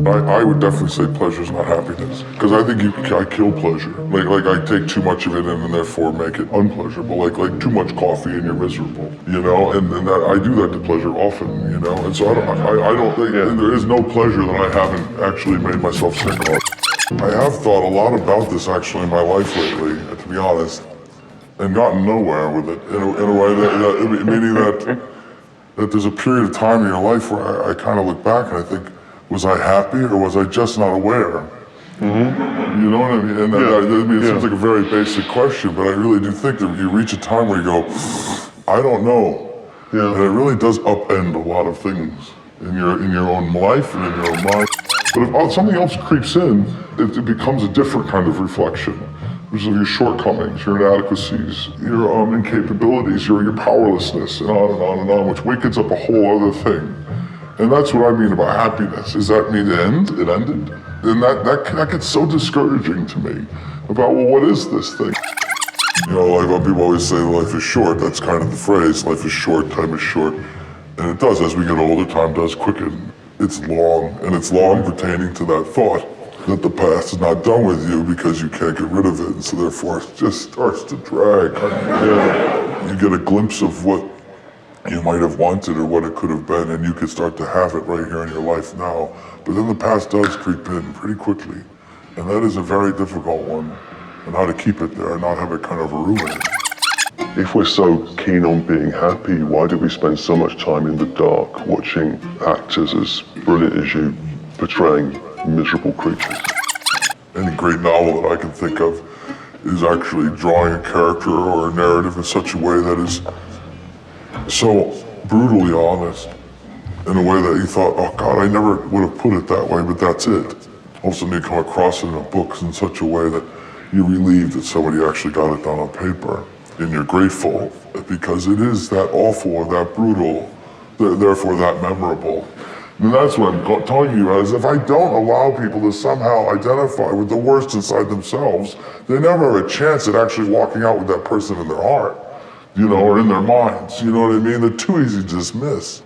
I would definitely say pleasure's not happiness. Because I think I kill pleasure. Like I take too much of it in and therefore make it unpleasurable. Like too much coffee and you're miserable, you know? And that, I do that to pleasure often, you know? And so I don't think, there is no pleasure that I haven't actually made myself sick on. I have thought a lot about this actually in my life lately, to be honest, and gotten nowhere with it in a way that meaning that there's a period of time in your life where I kind of look back and I think, was I happy or was I just not aware? Mm-hmm. You know what I mean? And it seems like a very basic question, but I really do think that you reach a time where you go, I don't know. Yeah. And it really does upend a lot of things in your own life and in your own mind. But if something else creeps in, it becomes a different kind of reflection, which is of your shortcomings, your inadequacies, your incapabilities, your powerlessness, and on and on and on, which wakens up a whole other thing. And that's what I mean about happiness. Does that mean it ended? And that gets so discouraging to me about, well, what is this thing? You know, like people always say life is short. That's kind of the phrase. Life is short, time is short. And it does, as we get older, time does quicken. It's long, and it's long pertaining to that thought that the past is not done with you because you can't get rid of it. And so therefore it just starts to drag. You get a glimpse of what you might have wanted or what it could have been, and you could start to have it right here in your life now. But then the past does creep in pretty quickly, and that is a very difficult one, and how to keep it there and not have it kind of ruin it. If we're so keen on being happy, why do we spend so much time in the dark watching actors as brilliant as you portraying miserable creatures? Any great novel that I can think of is actually drawing a character or a narrative in such a way that is so brutally honest, in a way that you thought, oh God, I never would have put it that way, but that's it. All of a sudden you come across it in a book in such a way that you're relieved that somebody actually got it down on paper, and you're grateful because it is that awful or that brutal, therefore that memorable. And that's what I'm talking about, is if I don't allow people to somehow identify with the worst inside themselves, they never have a chance at actually walking out with that person in their heart. You know, or in their minds, you know what I mean? They're too easy to dismiss.